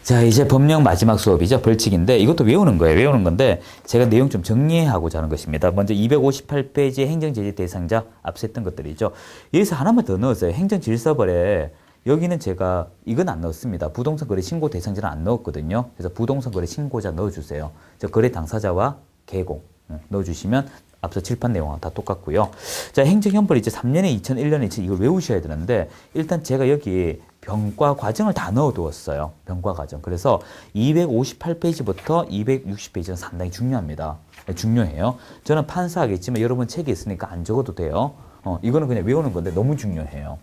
자, 이제 법령 마지막 수업이죠. 벌칙인데 이것도 외우는 거예요. 외우는 건데 제가 내용 좀 정리하고자 하는 것입니다. 먼저 258페이지 행정제재 대상자 앞서 했던 것들이죠. 여기서 하나만 더 넣었어요. 행정질서벌에 여기는 제가 이건 안 넣었습니다. 부동산 거래 신고 대상자는 안 넣었거든요. 그래서 부동산 거래 신고자 넣어주세요. 저 거래 당사자와 개공 넣어주시면 앞서 칠판 내용하고 다 똑같고요. 자, 행정형벌 이제 3년에 2000, 1년에 2000 이걸 외우셔야 되는데 일단 제가 여기 병과 과정을 다 넣어두었어요. 병과 과정. 그래서 258페이지부터 260페이지는 상당히 중요합니다. 중요해요. 저는 판사하겠지만 여러분 책이 있으니까 안 적어도 돼요. 이거는 그냥 외우는 건데 너무 중요해요.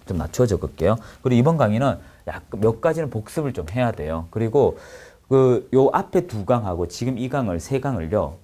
좀 낮춰 적을게요. 그리고 이번 강의는 약간 몇 가지는 복습을 좀 해야 돼요. 그리고 요 앞에 두 강하고 지금 이 강을 세 강을요.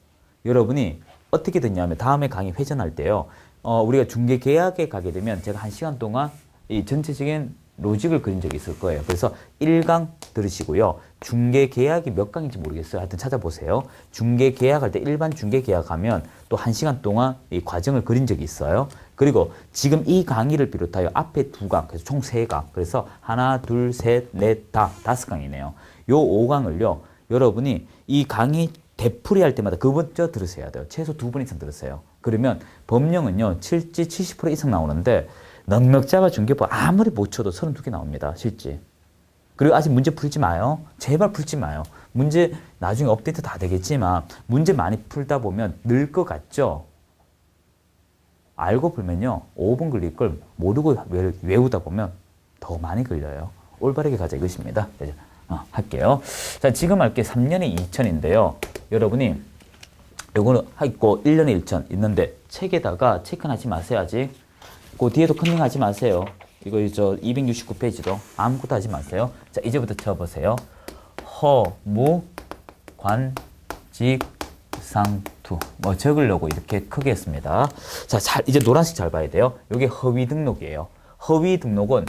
여러분이 어떻게 됐냐면 다음에 강의 회전할 때요. 우리가 중개 계약에 가게 되면 제가 1시간 동안 이 전체적인 로직을 그린 적이 있을 거예요. 그래서 1강 들으시고요. 중개 계약이 몇 강인지 모르겠어요. 하여튼 찾아보세요. 중개 계약할 때 일반 중개 계약하면 또 1시간 동안 이 과정을 그린 적이 있어요. 그리고 지금 이 강의를 비롯하여 앞에 두 강, 그래서 총 3강. 그래서 하나, 둘, 셋, 넷, 다 5강이네요. 요 5강을요. 여러분이 이 강의 되풀이 할 때마다 그 먼저 들으셔야 돼요. 최소 2번 이상 들으세요. 그러면 법령은요. 실제 70% 이상 나오는데 넉넉 잡아 중개법 아무리 못 쳐도 32개 나옵니다. 실제. 그리고 아직 문제 풀지 마요. 제발 풀지 마요. 문제 나중에 업데이트 다 되겠지만 문제 많이 풀다 보면 늘 것 같죠? 알고 풀면요. 5분 걸릴 걸 모르고 외우다 보면 더 많이 걸려요. 올바르게 가자 이것입니다. 할게요. 자, 지금 할게 3년에 2000인데요. 여러분이 요거는 있고 1년에 1000 있는데 책에다가 체크하지 마세요. 아직. 그 뒤에도 컨닝하지 마세요. 이거 269페이지도 아무것도 하지 마세요. 자, 이제부터 쳐보세요. 허무 관직 상투 뭐 적으려고 이렇게 크게 했습니다. 자, 이제 노란색 잘 봐야 돼요. 이게 허위 등록이에요. 허위 등록은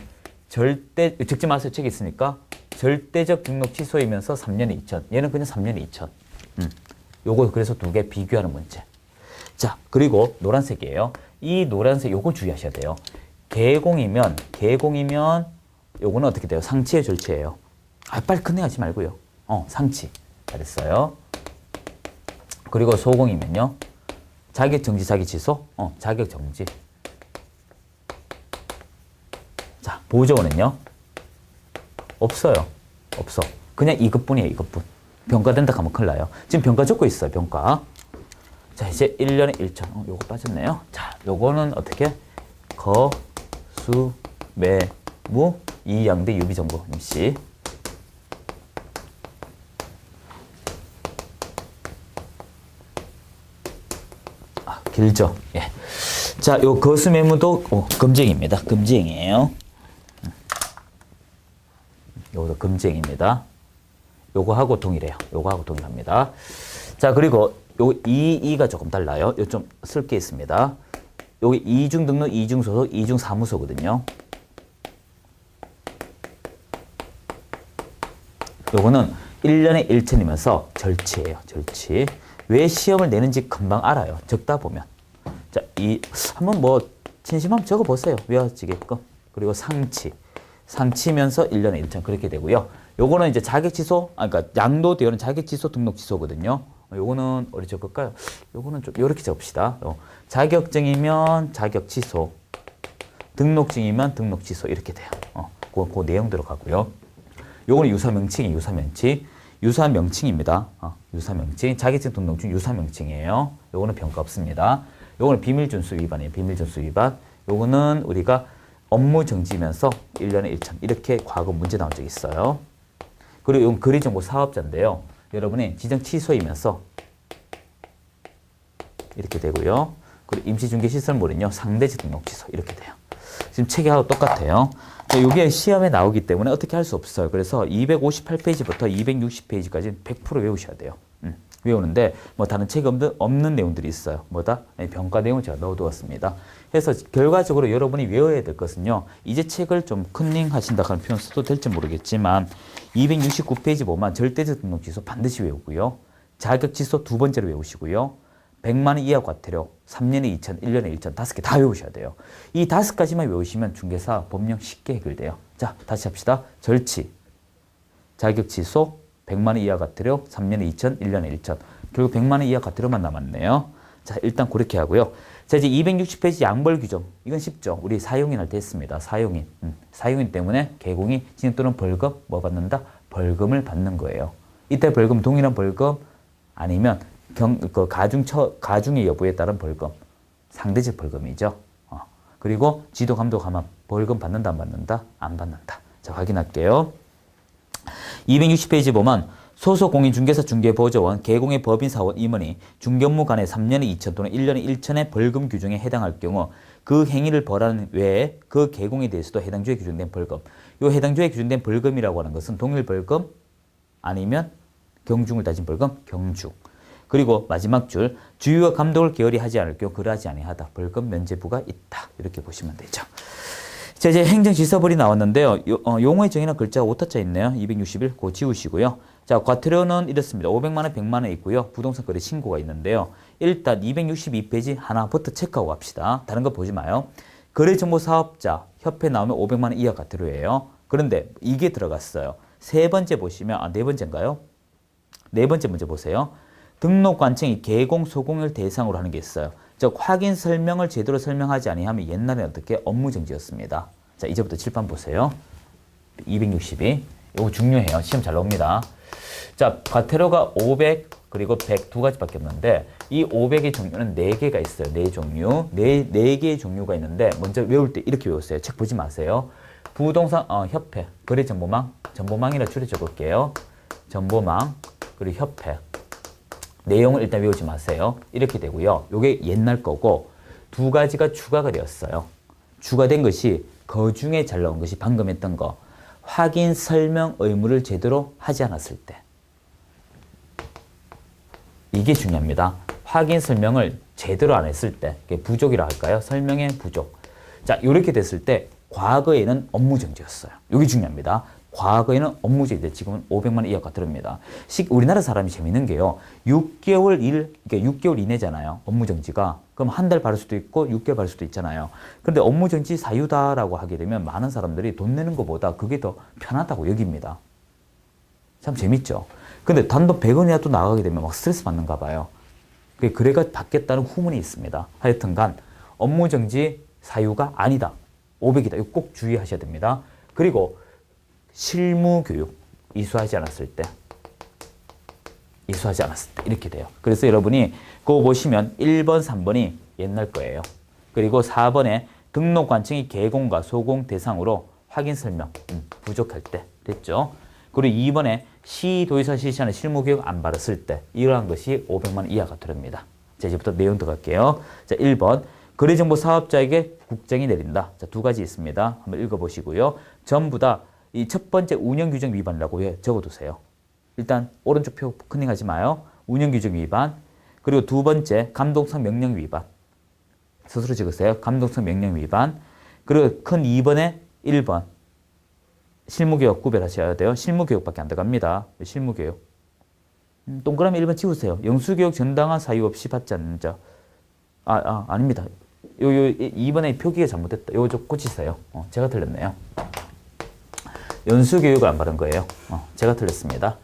절대 적지 마세요. 책이 있으니까 절대적 등록 취소이면서 3년에 2000. 얘는 그냥 3년에 2000. 요거 그래서 두 개 비교하는 문제. 자, 그리고 노란색이에요. 이 노란색 요거 주의하셔야 돼요. 개공이면 요거는 어떻게 돼요? 상치의 절치예요. 빨리 끝내하지 말고요. 상치. 잘했어요. 그리고 소공이면요. 자격 정지, 자격 취소. 자격 정지. 자, 보조원은요. 없어요. 없어. 그냥 이것뿐이에요. 이것뿐. 병가된다 하면 큰일 나요. 지금 병가 적고 있어요. 병가. 자, 이제 1년에 1000. 요거 빠졌네요. 자, 요거는 어떻게? 거, 수, 매, 무, 이양대 유비정보 임시. 길죠? 예. 자, 요 거수매무도 금지행입니다. 금지행이에요. 요것도 금지행입니다. 요거하고 동일해요. 요거하고 동일합니다. 자, 그리고 요 이가 조금 달라요. 요 좀 쓸 게 있습니다. 여기 이중 등록, 이중 소속, 이중 사무소거든요. 요거는 1년에 1000이면서 절치예요. 절치. 왜 시험을 내는지 금방 알아요. 적다 보면. 자, 한번 진심하면 적어 보세요. 외워지게끔. 그리고 상치. 상치면서 1년에 1000 그렇게 되고요. 요거는 이제 자격 취소, 그러니까 양도되어는 자격 취소, 등록 취소거든요. 요거는 어디 적을까요? 요거는 좀 요렇게 적읍시다. 자격증이면 자격 취소, 등록증이면 등록 취소 이렇게 돼요. 그 내용 들어가고요. 요거는 유사명칭이에요. 유사명칭입니다. 유사명칭, 자격증, 등록증 유사명칭이에요. 요거는 평가 없습니다. 요거는 비밀준수 위반이에요. 비밀준수 위반. 요거는 우리가 업무 정지면서 1년에 1000 이렇게 과거 문제 나온 적이 있어요. 그리고 이건 거래정보 사업자인데요. 여러분이 지정 취소이면서 이렇게 되고요. 그리고 임시중개시설물은요. 상대지 등록 취소 이렇게 돼요. 지금 책하고 똑같아요. 이게 시험에 나오기 때문에 어떻게 할 수 없어요. 그래서 258페이지부터 260페이지까지는 100% 외우셔야 돼요. 외우는데 다른 책이 없는 내용들이 있어요. 병가 내용을 제가 넣어두었습니다. 그래서 결과적으로 여러분이 외워야 될 것은요. 이제 책을 좀 컨닝 하신다 하는 표현 써도 될지 모르겠지만 269페이지 보면 절대적 등록 취소 반드시 외우고요. 자격 취소 두 번째로 외우시고요. 100만 원 이하 과태료 3년에 2000, 1년에 1000 5개 다 외우셔야 돼요. 이 5가지만 외우시면 중개사 법령 쉽게 해결돼요. 자, 다시 합시다. 절치, 자격 취소, 100만 원 이하 과태료, 3년에 2천, 1년에 1천. 결국 100만 원 이하 과태료만 남았네요. 자, 일단 그렇게 하고요. 자, 이제 260페이지 양벌 규정. 이건 쉽죠. 우리 사용인 할 때 했습니다. 사용인. 사용인 때문에 개공이 징역 또는 벌금 뭐 받는다? 벌금을 받는 거예요. 이때 벌금 동일한 벌금 아니면 가중의 여부에 따른 벌금. 상대적 벌금이죠. 그리고 지도 감독하면 벌금 받는다 안 받는다? 안 받는다. 자, 확인할게요. 260페이지 보면 소속 공인중개사 중개보조원 개공의 법인 사원 임원이 중개업무 간에 3년에 2천 또는 1년에 1천의 벌금 규정에 해당할 경우 그 행위를 벌하는 외에 그 개공에 대해서도 해당 주에 규정된 벌금. 이 해당 주에 규정된 벌금이라고 하는 것은 동일 벌금 아니면 경중을 따진 벌금, 경중. 그리고 마지막 줄 주의와 감독을 게을리 하지 않을 경우 그러하지 아니하다. 벌금 면제부가 있다. 이렇게 보시면 되죠. 자, 이제 행정질서벌이 나왔는데요. 용어의 정의나 글자가 오타자 있네요. 261, 그거 지우시고요. 자, 과태료는 이렇습니다. 500만 원, 100만 원 있고요. 부동산 거래 신고가 있는데요. 일단 262페이지 하나부터 체크하고 갑시다. 다른 거 보지 마요. 거래정보사업자 협회 나오면 500만 원 이하 과태료예요. 그런데 이게 들어갔어요. 세 번째 보시면, 네 번째인가요? 네 번째 문제 보세요. 등록관청이 개공, 소공을 대상으로 하는 게 있어요. 즉 확인 설명을 제대로 설명하지 아니하면 옛날에는 어떻게 업무정지였습니다. 자, 이제부터 칠판 보세요. 262. 이거 중요해요. 시험 잘 나옵니다. 자, 과태료가 500 그리고 100 두 가지밖에 없는데 이 500의 종류는 4개가 있어요. 4종류. 4개의 종류가 있는데 먼저 외울 때 이렇게 외우세요. 책 보지 마세요. 부동산 협회, 거래정보망, 정보망이라 줄여 적을게요. 정보망, 그리고 협회. 내용을 일단 외우지 마세요. 이렇게 되고요. 이게 옛날 거고 두 가지가 추가가 되었어요. 추가된 것이 그 중에 잘 나온 것이 방금 했던 거. 확인 설명 의무를 제대로 하지 않았을 때. 이게 중요합니다. 확인 설명을 제대로 안 했을 때. 그게 부족이라 할까요? 설명의 부족. 자, 이렇게 됐을 때 과거에는 업무정지였어요. 이게 중요합니다. 과거에는 업무정지, 지금은 500만 원 이하 과태료입니다. 우리나라 사람이 재밌는 게요. 6개월 그러니까 6개월 이내잖아요. 업무정지가. 그럼 한 달 받을 수도 있고 6개월 받을 수도 있잖아요. 그런데 업무정지 사유다라고 하게 되면 많은 사람들이 돈 내는 것보다 그게 더 편하다고 여깁니다. 참 재밌죠. 근데 단돈 100원이라도 나가게 되면 막 스트레스 받는가 봐요. 그래가 받겠다는 후문이 있습니다. 하여튼간 업무정지 사유가 아니다. 500이다. 이거 꼭 주의하셔야 됩니다. 그리고 실무교육 이수하지 않았을 때 이렇게 돼요. 그래서 여러분이 그거 보시면 1번, 3번이 옛날 거예요. 그리고 4번에 등록관청이 개공과 소공 대상으로 확인 설명 부족할 때 됐죠. 그리고 2번에 시도의사 실시하는 실무교육 안 받았을 때 이러한 것이 500만 원 이하 과태료입니다. 자, 이제부터 내용 들어갈게요. 자, 1번 거래정보 사업자에게 국장이 내린다. 자, 두 가지 있습니다. 한번 읽어보시고요. 전부 다 이 첫 번째 운영규정 위반이라고 적어두세요. 일단 오른쪽 표 컨닝하지 마요. 운영규정 위반. 그리고 두 번째 감독성 명령 위반. 스스로 적으세요. 감독성 명령 위반. 그리고 큰 2번에 1번. 실무교육 구별하셔야 돼요. 실무교육밖에 안 들어갑니다. 실무교육. 동그라미 1번 지우세요. 영수교육 정당한 사유 없이 받지 않는 자. 아닙니다. 2번에 표기가 잘못됐다. 요거 좀 고치세요. 제가 틀렸네요. 연수교육을 안 받은 거예요. 제가 틀렸습니다.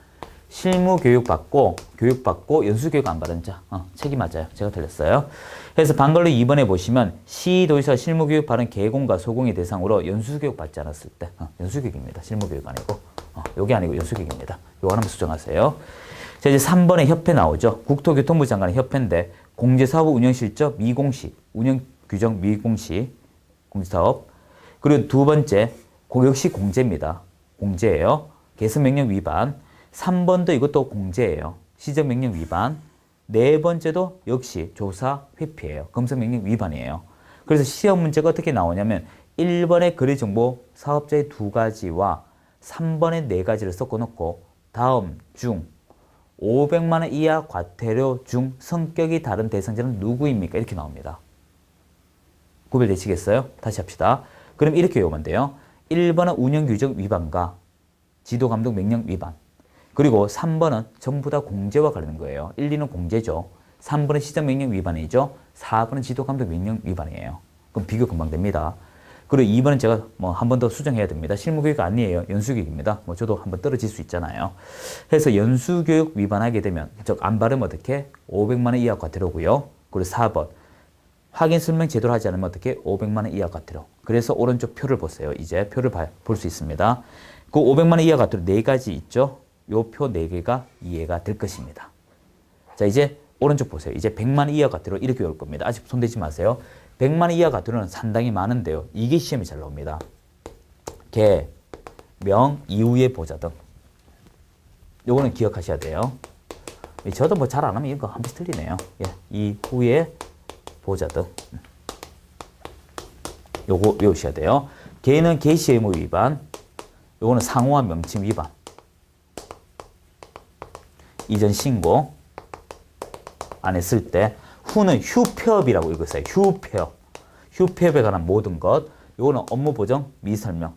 실무교육 받고, 교육받고, 연수교육 안 받은 자. 책이 맞아요. 제가 틀렸어요. 그래서 방글로 2번에 보시면, 시도의사 실무교육 받은 개공과 소공의 대상으로 연수교육 받지 않았을 때. 연수교육입니다. 실무교육 아니고. 요게 아니고 연수교육입니다. 요거 하나만 수정하세요. 자, 이제 3번에 협회 나오죠. 국토교통부 장관의 협회인데, 공제사업 운영실적 미공시, 운영규정 미공시, 공제사업. 그리고 두 번째, 역시 공제입니다. 공제예요. 개선명령 위반. 3번도 이것도 공제예요. 시정명령 위반. 네 번째도 역시 조사 회피예요. 검사명령 위반이에요. 그래서 시험 문제가 어떻게 나오냐면 1번의 거래정보 사업자의 두 가지와 3번의 네 가지를 섞어놓고 다음 중 500만 원 이하 과태료 중 성격이 다른 대상자는 누구입니까? 이렇게 나옵니다. 구별되시겠어요? 다시 합시다. 그럼 이렇게 외우면 돼요. 1번은 운영규정 위반과 지도감독 명령 위반. 그리고 3번은 전부 다 공제와 관련된 거예요. 1, 2는 공제죠. 3번은 시정명령 위반이죠. 4번은 지도감독 명령 위반이에요. 그럼 비교 금방 됩니다. 그리고 2번은 제가 뭐 한 번 더 수정해야 됩니다. 실무교육 아니에요. 연수교육입니다. 뭐 저도 한번 떨어질 수 있잖아요. 해서 연수교육 위반하게 되면, 즉, 안 바르면 어떻게? 500만 원 이하 과태료고요. 그리고 4번. 확인 설명 제대로 하지 않으면 어떻게? 500만 원 이하 과태료. 그래서 오른쪽 표를 보세요. 이제 표를 볼 수 있습니다. 그 500만 원 이하 과태료 4가지 있죠? 요 표 4개가 이해가 될 것입니다. 자, 이제 오른쪽 보세요. 이제 100만 원 이하 과태료 이렇게 올 겁니다. 아직 손대지 마세요. 100만 원 이하 과태료는 상당히 많은데요. 이게 시험에 잘 나옵니다. 개, 명, 이후의 보좌 등. 요거는 기억하셔야 돼요. 저도 뭐 잘 안 하면 이거 한 번씩 틀리네요. 예, 이후의 보좌 등. 요거 외우셔야 돼요. 개는 개시 의무 위반. 요거는 상호와 명칭 위반. 이전 신고 안 했을 때. 후는 휴폐업이라고 읽으세요. 휴폐업. 휴폐업에 관한 모든 것. 요거는 업무 보정 미설명.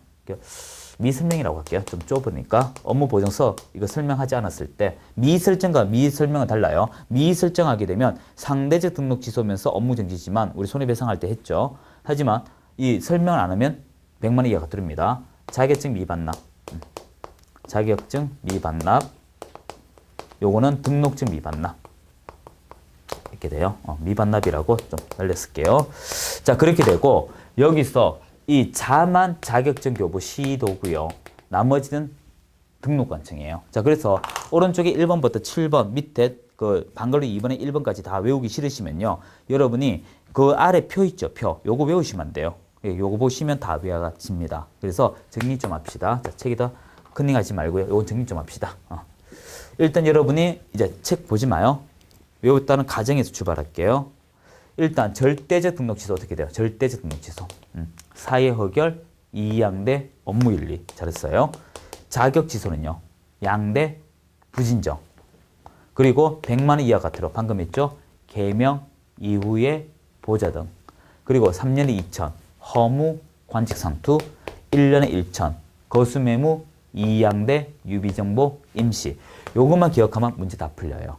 미설명이라고 할게요. 좀 좁으니까. 업무 보정서 이거 설명하지 않았을 때 미설정과 미설명은 달라요. 미설정하게 되면 상대적 등록 취소면서 업무 정지지만 우리 손해배상할 때 했죠. 하지만 이 설명을 안 하면 100만 원 이하가 들어옵니다. 자격증 미반납. 자격증 미반납. 요거는 등록증 미반납. 이렇게 돼요. 미반납이라고 좀 날렸을게요. 자, 그렇게 되고 여기서 이 자만 자격증 교부 시도고요. 나머지는 등록관청이에요. 자, 그래서 오른쪽에 1번부터 7번 밑에 그 방글로 2번에 1번까지 다 외우기 싫으시면요. 여러분이 그 아래 표 있죠, 표. 요거 외우시면 안 돼요. 요거 보시면 다 외워집니다. 그래서 정리 좀 합시다. 자, 책에다 컨닝하지 말고요. 요거 정리 좀 합시다. 일단 여러분이 이제 책 보지 마요. 외웠다는 가정에서 출발할게요. 일단 절대적 등록 취소 어떻게 돼요? 절대적 등록 취소. 사회 허결, 이양대, 업무 윤리. 잘했어요. 자격 취소는요. 양대, 부진정. 그리고 100만 원 이하 과태료. 방금 했죠? 개명 이후의 보좌 등. 그리고 3년에 2천. 허무, 관직 상투. 1년에 1천. 거수매무, 이양대, 유비정보, 임시. 요것만 기억하면 문제 다 풀려요.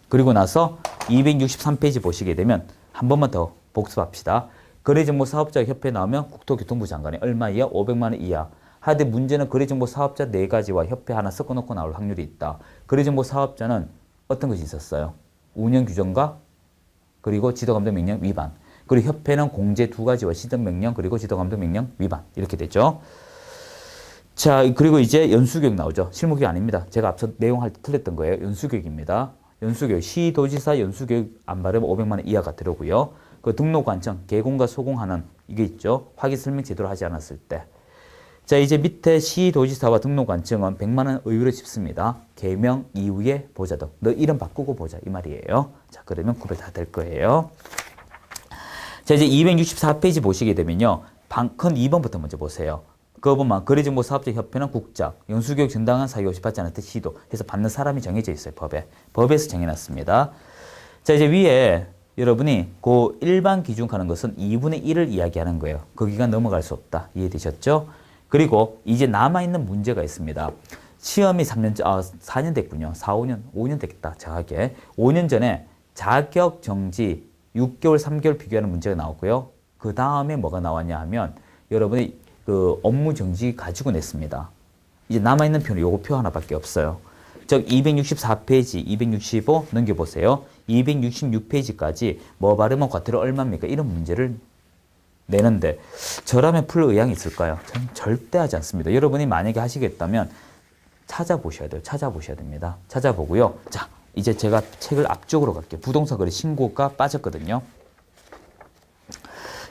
그리고 나서 263페이지 보시게 되면 한 번만 더 복습합시다. 거래정보사업자협회 나오면 국토교통부 장관이 얼마 이하? 500만 원 이하. 하되 문제는 거래정보사업자 4가지와 협회 하나 섞어놓고 나올 확률이 있다. 거래정보사업자는 어떤 것이 있었어요? 운영규정과 그리고 지도감독명령 위반. 그리고 협회는 공제 2가지와 시정명령 그리고 지도감독명령 위반. 이렇게 되죠. 자, 그리고 이제 연수교육 나오죠. 실무교육 아닙니다. 제가 앞서 내용할 때 틀렸던 거예요. 연수교육입니다. 연수교육, 시도지사 연수교육 안 바르면 500만 원 이하가 들어오고요. 그 등록관청, 개공과 소공하는 이게 있죠. 확인 설명 제대로 하지 않았을 때. 자, 이제 밑에 시도지사와 등록관청은 100만 원 의외로 쉽습니다. 개명 이후에 보자 등. 너 이름 바꾸고 보자 이 말이에요. 자, 그러면 구별 다 될 거예요. 자, 이제 264페이지 보시게 되면요. 큰 2번부터 먼저 보세요. 그거 보면 거래정보사업자협회는 국장, 연수교육 정당한 사유 없이 받지 않을 때 시도 해서 받는 사람이 정해져 있어요. 법에. 법에서 정해놨습니다. 자, 이제 위에 여러분이 그 일반 기준 가는 것은 2분의 1을 이야기하는 거예요. 거기가 넘어갈 수 없다. 이해되셨죠? 그리고 이제 남아있는 문제가 있습니다. 시험이 4년 됐군요. 5년 됐겠다. 정확하게. 5년 전에 자격 정지 6개월, 3개월 비교하는 문제가 나왔고요. 그 다음에 뭐가 나왔냐 하면 여러분이 그 업무 정지 가지고 냈습니다. 이제 남아있는 표는 요거 표 하나밖에 없어요. 즉 264페이지, 265 넘겨보세요. 266페이지까지 뭐 바르면 과태료 얼마입니까? 이런 문제를 내는데 저라면 풀 의향이 있을까요? 저는 절대 하지 않습니다. 여러분이 만약에 하시겠다면 찾아보셔야 돼요. 찾아보셔야 됩니다. 찾아보고요. 자, 이제 제가 책을 앞쪽으로 갈게요. 부동산 거래 신고가 빠졌거든요.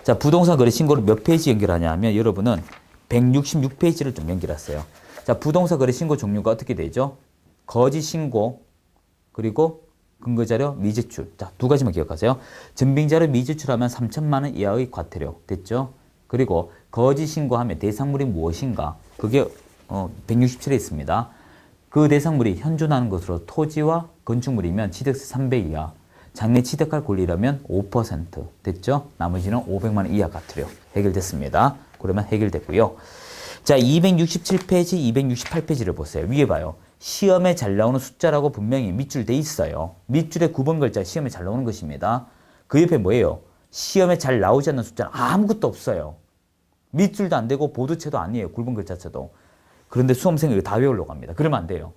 자, 부동산 거래 신고를 몇 페이지 연결하냐 하면 여러분은 166페이지를 좀 연결하세요. 자, 부동산 거래 신고 종류가 어떻게 되죠? 거짓 신고, 그리고 근거자료 미제출. 자, 2가지만 기억하세요. 증빙자료 미제출하면 3천만 원 이하의 과태료. 됐죠? 그리고 거짓 신고하면 대상물이 무엇인가? 그게 167에 있습니다. 그 대상물이 현존하는 것으로 토지와 건축물이면 취득세 3배 이하. 장래 취득할 권리라면 5% 됐죠? 나머지는 500만 원 이하 과태료 해결됐습니다. 그러면 해결됐고요. 자, 267페이지, 268페이지를 보세요. 위에 봐요. 시험에 잘 나오는 숫자라고 분명히 밑줄 돼 있어요. 밑줄에 9번 글자 시험에 잘 나오는 것입니다. 그 옆에 뭐예요? 시험에 잘 나오지 않는 숫자는 아무것도 없어요. 밑줄도 안 되고 보드체도 아니에요. 굵은 글자체도. 그런데 수험생이 이거 다 외우려고 합니다. 그러면 안 돼요.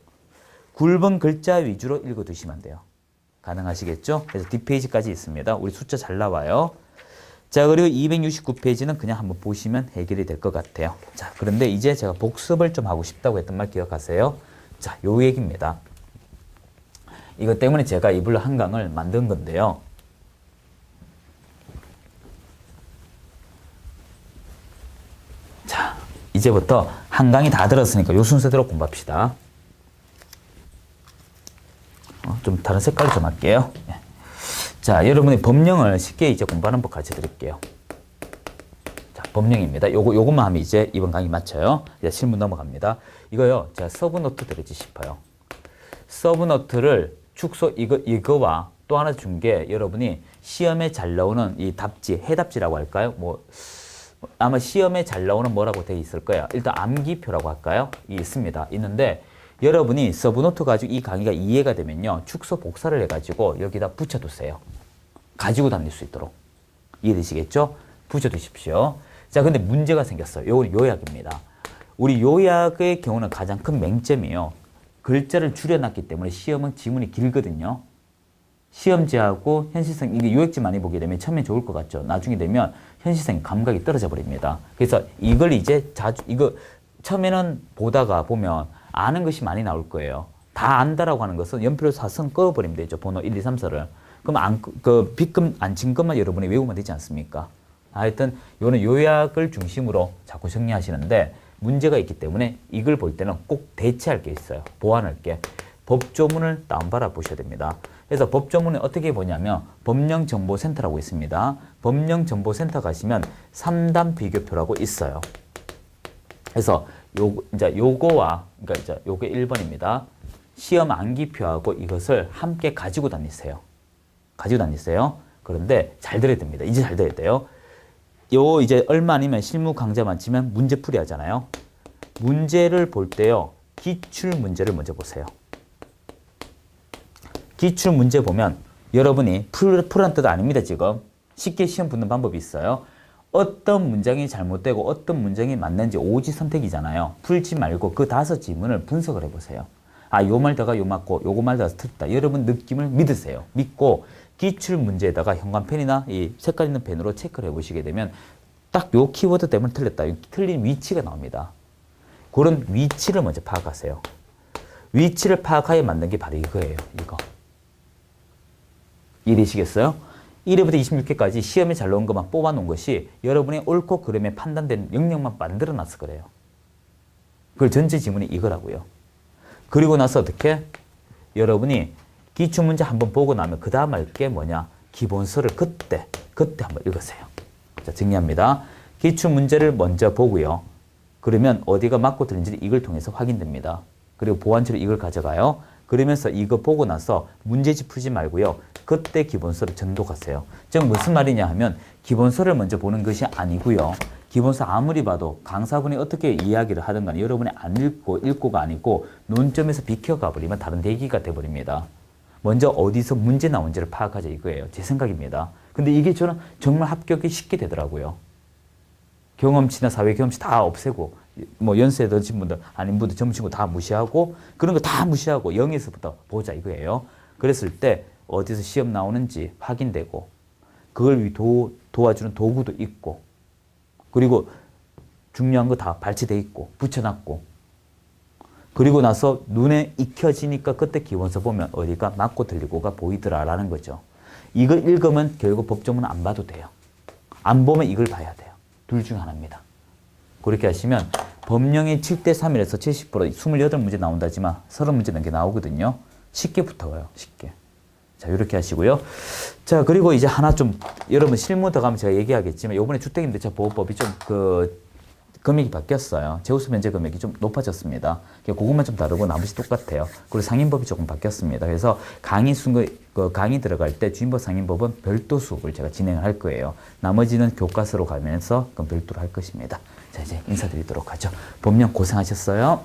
굵은 글자 위주로 읽어두시면 돼요. 가능하시겠죠? 그래서 뒷페이지까지 있습니다. 우리 숫자 잘 나와요. 자, 그리고 269페이지는 그냥 한번 보시면 해결이 될 것 같아요. 자, 그런데 이제 제가 복습을 좀 하고 싶다고 했던 말 기억하세요? 자, 요 얘기입니다. 이것 때문에 제가 이불로 한강을 만든 건데요. 자, 이제부터 한강이 다 들었으니까 요 순서대로 공부합시다. 좀 다른 색깔로 좀 할게요. 자, 여러분이 법령을 쉽게 이제 공부하는 법 가르쳐 드릴게요. 자, 법령입니다. 요것만 하면 이제 이번 강의 마쳐요. 이제 실문 넘어갑니다. 이거요, 제가 서브노트 드리지 싶어요. 서브노트를 축소, 이거와 또 하나 준 게 여러분이 시험에 잘 나오는 이 답지, 해답지라고 할까요? 아마 시험에 잘 나오는 뭐라고 되어 있을 거예요. 일단 암기표라고 할까요? 있습니다. 있는데, 여러분이 서브노트 가지고 이 강의가 이해가 되면요. 축소 복사를 해가지고 여기다 붙여두세요. 가지고 다닐 수 있도록. 이해되시겠죠? 붙여두십시오. 자, 근데 문제가 생겼어요. 요건 요약입니다. 우리 요약의 경우는 가장 큰 맹점이요. 글자를 줄여놨기 때문에 시험은 지문이 길거든요. 시험지하고 현실성, 이게 요약지 많이 보게 되면 처음엔 좋을 것 같죠. 나중에 되면 현실성 감각이 떨어져 버립니다. 그래서 이걸 이제 처음에는 보다가 보면 아는 것이 많이 나올 거예요. 다 안다라고 하는 것은 연필로 4선 꺼버리면 되죠. 번호 1, 2, 3, 4를. 그럼 빗금 안 친 것만 여러분이 외우면 되지 않습니까? 하여튼 요는 요약을 중심으로 자꾸 정리하시는데 문제가 있기 때문에 이걸 볼 때는 꼭 대체할 게 있어요. 보완할 게. 법조문을 다운받아 보셔야 됩니다. 그래서 법조문을 어떻게 보냐면 법령정보센터라고 있습니다. 법령정보센터 가시면 3단 비교표라고 있어요. 그래서 요거와, 그러니까 이제 요게 1번입니다. 시험 암기표하고 이것을 함께 가지고 다니세요. 가지고 다니세요. 그런데 잘 들어야 됩니다. 이제 잘 들어야 돼요. 요 이제 얼마 아니면 실무 강좌만 치면 문제풀이 하잖아요. 문제를 볼 때요. 기출 문제를 먼저 보세요. 기출 문제 보면 여러분이 풀한 뜻 아닙니다, 지금. 쉽게 시험 붙는 방법이 있어요. 어떤 문장이 잘못되고 어떤 문장이 맞는지 오지 선택이잖아요. 풀지 말고 그 5지문을 분석을 해보세요. 아, 요 말다가 요 맞고 요거 말다가 틀렸다. 여러분 느낌을 믿으세요. 믿고 기출 문제에다가 형광펜이나 이 색깔 있는 펜으로 체크를 해보시게 되면 딱 요 키워드 때문에 틀렸다. 틀린 위치가 나옵니다. 그런 위치를 먼저 파악하세요. 위치를 파악하여 만든 게 바로 이거예요. 이거. 이해되시겠어요? 1회부터 26회까지 시험에 잘 나온 것만 뽑아놓은 것이 여러분의 옳고 그름에 판단된 영역만 만들어놨어 그래요. 그걸 전체 지문이 이거라고요. 그리고 나서 어떻게? 여러분이 기출문제 한번 보고 나면 그 다음 할 게 뭐냐? 기본서를 그때 한번 읽으세요. 자, 정리합니다. 기출문제를 먼저 보고요. 그러면 어디가 맞고 틀린지 이걸 통해서 확인됩니다. 그리고 보완치로 이걸 가져가요. 그러면서 이거 보고 나서 문제집 풀지 말고요. 그때 기본서를 전독하세요. 즉 무슨 말이냐 하면 기본서를 먼저 보는 것이 아니고요. 기본서 아무리 봐도 강사분이 어떻게 이야기를 하든 간에 여러분이 안 읽고가 아니고 논점에서 비켜가 버리면 다른 얘기가 돼버립니다. 먼저 어디서 문제 나온지를 파악하자 이거예요. 제 생각입니다. 근데 이게 저는 정말 합격이 쉽게 되더라고요. 경험치나 사회 경험치 다 없애고 뭐 연세 드신 분들 아닌 분들 젊은 친구 다 무시하고 그런 거 다 무시하고 0에서부터 보자 이거예요. 그랬을 때 어디서 시험 나오는지 확인되고 그걸 도와주는 도구도 있고 그리고 중요한 거 다 발치돼 있고 붙여놨고 그리고 나서 눈에 익혀지니까 그때 기본서 보면 어디가 맞고 틀리고가 보이더라라는 거죠. 이걸 읽으면 결국 법조문은 안 봐도 돼요. 안 보면 이걸 봐야 돼요. 둘 중 하나입니다. 그렇게 하시면 법령이 7대3이라서 70% 28문제 나온다지만 30문제 넘게 나오거든요. 쉽게 붙어요. 쉽게. 자, 이렇게 하시고요. 자, 그리고 이제 하나 좀 여러분 실무 들어가면 제가 얘기하겠지만 이번에 주택임대차 보호법이 좀 금액이 바뀌었어요. 재우수 면제 금액이 좀 높아졌습니다. 그것만 좀 다르고 나머지 똑같아요. 그리고 상인법이 조금 바뀌었습니다. 그래서 강의 들어갈 때 주임법 상인법은 별도 수업을 제가 진행을 할 거예요. 나머지는 교과서로 가면서 그럼 별도로 할 것입니다. 자, 이제 인사드리도록 하죠. 법령 고생하셨어요.